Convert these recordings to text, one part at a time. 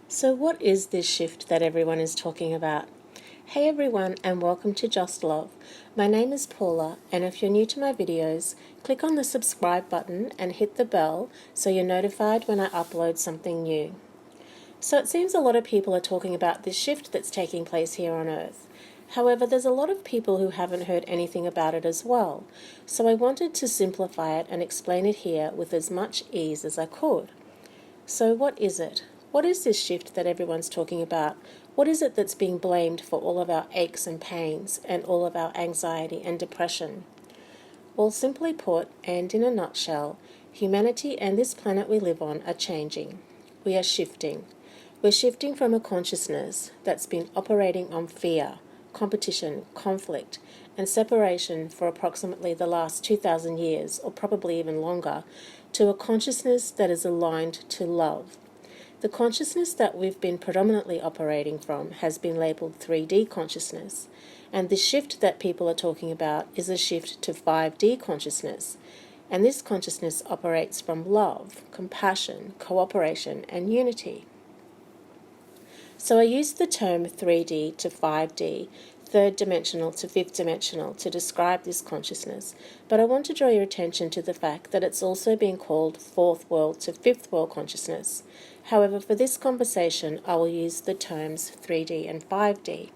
So what is this shift that everyone is talking about? Hey everyone, and welcome to Just Love. My name is Paula, and if you're new to my videos, click on the subscribe button and hit the bell so you're notified when I upload something new. So it seems a lot of people are talking about this shift that's taking place here on Earth. However, there's a lot of people who haven't heard anything about it as well, so I wanted to simplify it and explain it here with as much ease as I could. So what is it? What is this shift that everyone's talking about? What is it that's being blamed for all of our aches and pains and all of our anxiety and depression? Well, simply put, and in a nutshell, humanity and this planet we live on are changing. We are shifting. We're shifting from a consciousness that's been operating on fear, competition, conflict, and separation for approximately the last 2,000 years, or probably even longer, to a consciousness that is aligned to love. The consciousness that we've been predominantly operating from has been labelled 3D consciousness, and the shift that people are talking about is a shift to 5D consciousness, and this consciousness operates from love, compassion, cooperation, and unity. So I used the term 3D to 5D, third dimensional to fifth dimensional, to describe this consciousness, but I want to draw your attention to the fact that it's also being called fourth world to fifth world consciousness. However, for this conversation, I will use the terms 3D and 5D.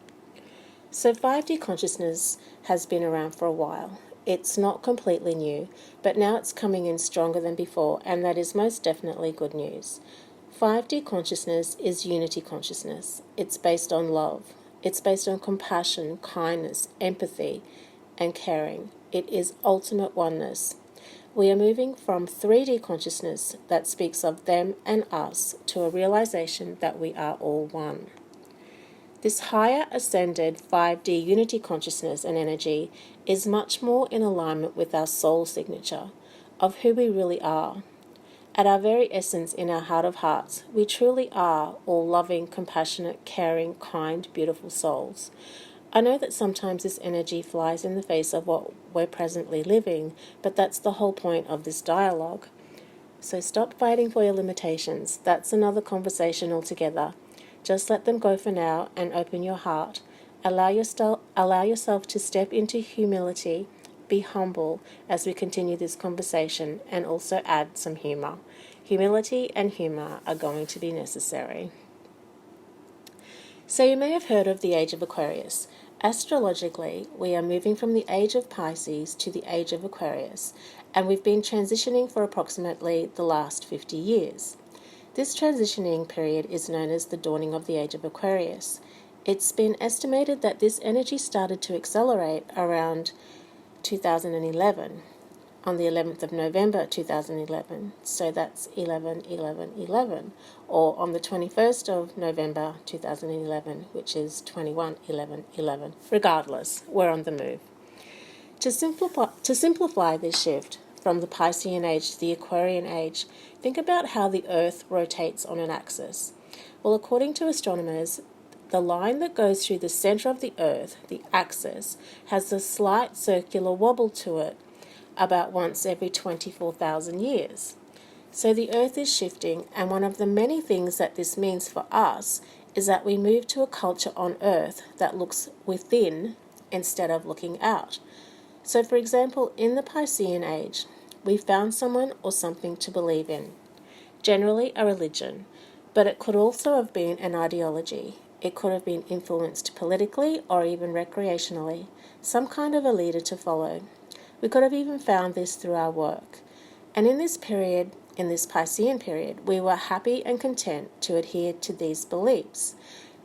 So 5D consciousness has been around for a while. It's not completely new, but now it's coming in stronger than before, and that is most definitely good news. 5D consciousness is unity consciousness. It's based on love. It's based on compassion, kindness, empathy, and caring. It is ultimate oneness. We are moving from 3D consciousness that speaks of them and us to a realization that we are all one. This higher ascended 5D unity consciousness and energy is much more in alignment with our soul signature of who we really are. At our very essence, in our heart of hearts, we truly are all loving, compassionate, caring, kind, beautiful souls. I know that sometimes this energy flies in the face of what we're presently living, but that's the whole point of this dialogue. So stop fighting for your limitations. That's another conversation altogether. Just let them go for now and open your heart. Allow yourself to step into humility. Be humble as we continue this conversation, and also add some humor. Humility and humor are going to be necessary. So you may have heard of the Age of Aquarius. Astrologically, we are moving from the Age of Pisces to the Age of Aquarius, and we've been transitioning for approximately the last 50 years. This transitioning period is known as the dawning of the Age of Aquarius. It's been estimated that this energy started to accelerate around 2011, on the 11th of November 2011, so that's 11/11/11, or on the 21st of November 2011, which is 21/11/11. Regardless, we're on the move. To simplify this shift from the Piscean age to the Aquarian age, think about how the Earth rotates on an axis. Well, according to astronomers, the line that goes through the center of the Earth, the axis, has a slight circular wobble to it about once every 24,000 years. So the Earth is shifting, and one of the many things that this means for us is that we move to a culture on Earth that looks within instead of looking out. So for example, in the Piscean age, we found someone or something to believe in, generally a religion, but it could also have been an ideology. It could have been influenced politically or even recreationally, some kind of a leader to follow. We could have even found this through our work. And in this Piscean period, we were happy and content to adhere to these beliefs,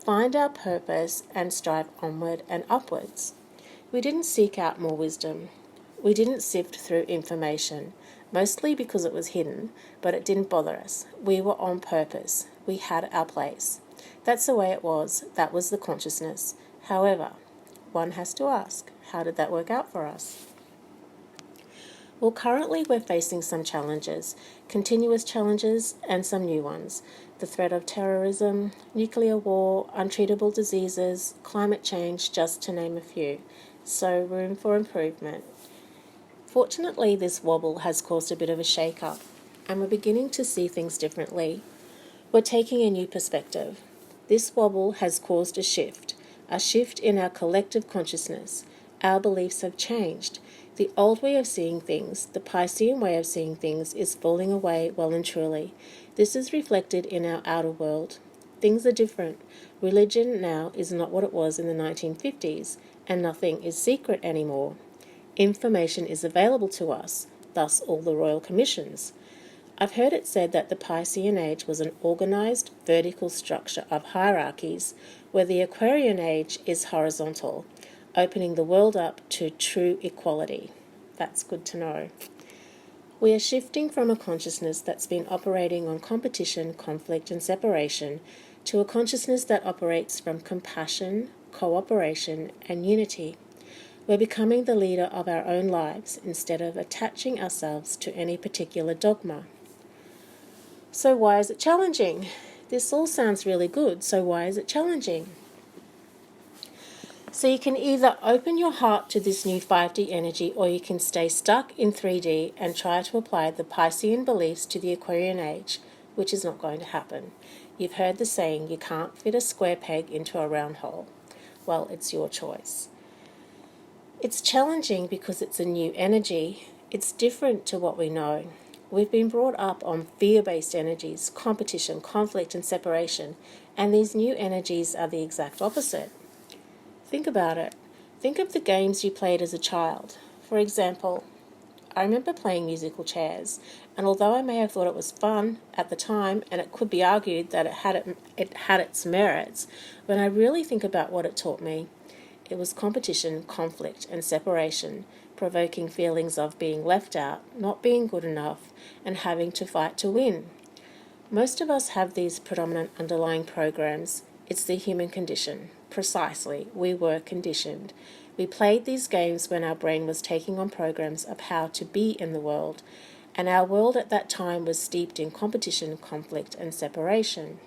find our purpose, and strive onward and upwards. We didn't seek out more wisdom. We didn't sift through information, mostly because it was hidden, but it didn't bother us. We were on purpose. We had our place. That's the way it was. That was the consciousness. However, one has to ask, how did that work out for us? Well, currently we're facing some challenges, continuous challenges and some new ones. The threat of terrorism, nuclear war, untreatable diseases, climate change, just to name a few. So room for improvement. Fortunately, this wobble has caused a bit of a shake-up, and we're beginning to see things differently. We're taking a new perspective. This wobble has caused a shift in our collective consciousness. Our beliefs have changed. The old way of seeing things, the Piscean way of seeing things, is falling away well and truly. This is reflected in our outer world. Things are different. Religion now is not what it was in the 1950s, and nothing is secret anymore. Information is available to us, thus all the royal commissions. I've heard it said that the Piscean age was an organized, vertical structure of hierarchies, where the Aquarian age is horizontal, opening the world up to true equality. That's good to know. We are shifting from a consciousness that's been operating on competition, conflict, and separation to a consciousness that operates from compassion, cooperation, and unity. We're becoming the leader of our own lives instead of attaching ourselves to any particular dogma. So why is it challenging? This all sounds really good, so why is it challenging? So you can either open your heart to this new 5D energy, or you can stay stuck in 3D and try to apply the Piscean beliefs to the Aquarian age, which is not going to happen. You've heard the saying, you can't fit a square peg into a round hole. Well, it's your choice. It's challenging because it's a new energy. It's different to what we know. We've been brought up on fear-based energies, competition, conflict, and separation, and these new energies are the exact opposite. Think about it. Think of the games you played as a child. For example, I remember playing musical chairs, and although I may have thought it was fun at the time, and it could be argued that it had its merits, when I really think about what it taught me, it was competition, conflict, and separation, provoking feelings of being left out, not being good enough, and having to fight to win. Most of us have these predominant underlying programs. It's the human condition. Precisely, we were conditioned. We played these games when our brain was taking on programs of how to be in the world, and our world at that time was steeped in competition, conflict, and separation.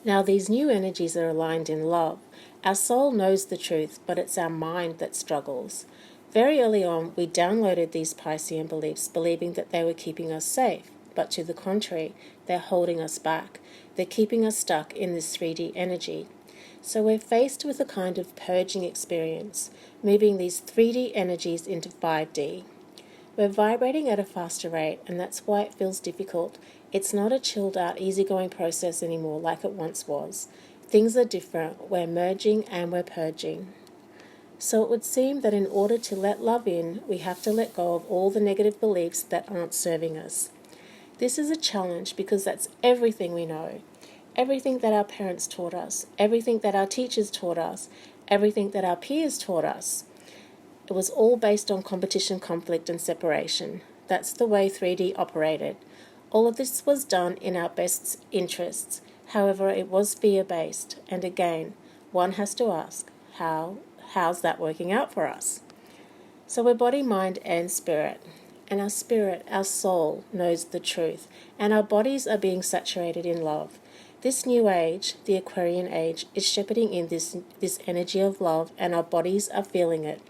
Now these new energies are aligned in love. Our soul knows the truth, but it's our mind that struggles. Very early on, we downloaded these Piscean beliefs, believing that they were keeping us safe, but to the contrary, they're holding us back. They're keeping us stuck in this 3D energy. So we're faced with a kind of purging experience, moving these 3D energies into 5D. We're vibrating at a faster rate, and that's why it feels difficult. It's not a chilled out, easygoing process anymore like it once was. Things are different. We're merging and we're purging. So it would seem that in order to let love in, we have to let go of all the negative beliefs that aren't serving us. This is a challenge because that's everything we know. Everything that our parents taught us, everything that our teachers taught us, everything that our peers taught us. It was all based on competition, conflict, and separation. That's the way 3D operated. All of this was done in our best interests. However, it was fear-based. And again, one has to ask, how's that working out for us? So we're body, mind, and spirit. And our spirit, our soul, knows the truth. And our bodies are being saturated in love. This new age, the Aquarian age, is shepherding in this energy of love, and our bodies are feeling it.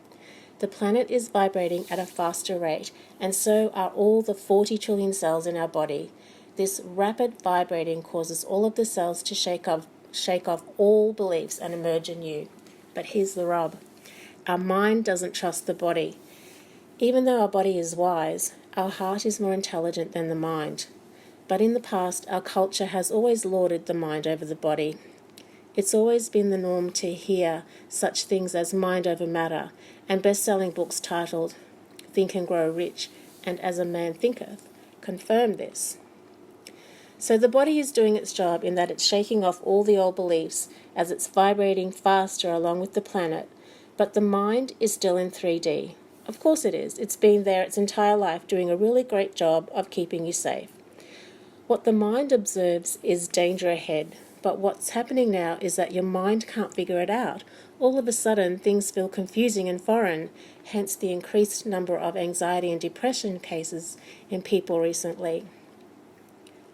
The planet is vibrating at a faster rate, and so are all the 40 trillion cells in our body. This rapid vibrating causes all of the cells to shake off all beliefs and emerge anew. But here's the rub. Our mind doesn't trust the body. Even though our body is wise, our heart is more intelligent than the mind. But in the past, our culture has always lauded the mind over the body. It's always been the norm to hear such things as mind over matter, and best-selling books titled Think and Grow Rich and As a Man Thinketh confirm this. So the body is doing its job in that it's shaking off all the old beliefs as it's vibrating faster along with the planet, but the mind is still in 3D. Of course it is. It's been there its entire life doing a really great job of keeping you safe. What the mind observes is danger ahead, but what's happening now is that your mind can't figure it out. All of a sudden, things feel confusing and foreign, hence the increased number of anxiety and depression cases in people recently.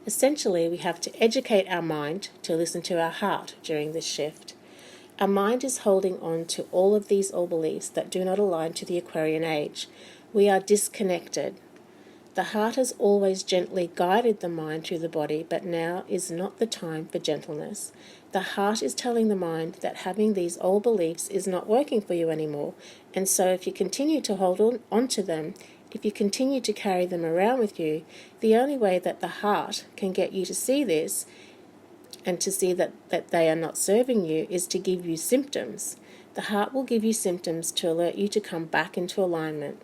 Essentially, we have to educate our mind to listen to our heart during this shift. Our mind is holding on to all of these old beliefs that do not align to the Aquarian age. We are disconnected. The heart has always gently guided the mind through the body, but now is not the time for gentleness. The heart is telling the mind that having these old beliefs is not working for you anymore, and so if you continue to hold on to them, if you continue to carry them around with you, the only way that the heart can get you to see this and to see that they are not serving you is to give you symptoms. The heart will give you symptoms to alert you to come back into alignment.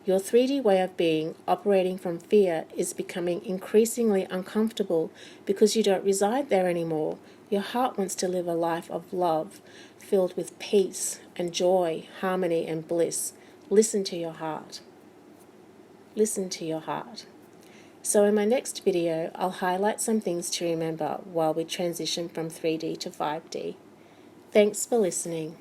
Your 3D way of being, operating from fear, is becoming increasingly uncomfortable because you don't reside there anymore. Your heart wants to live a life of love, filled with peace and joy, harmony and bliss. Listen to your heart. Listen to your heart. So in my next video, I'll highlight some things to remember while we transition from 3D to 5D. Thanks for listening.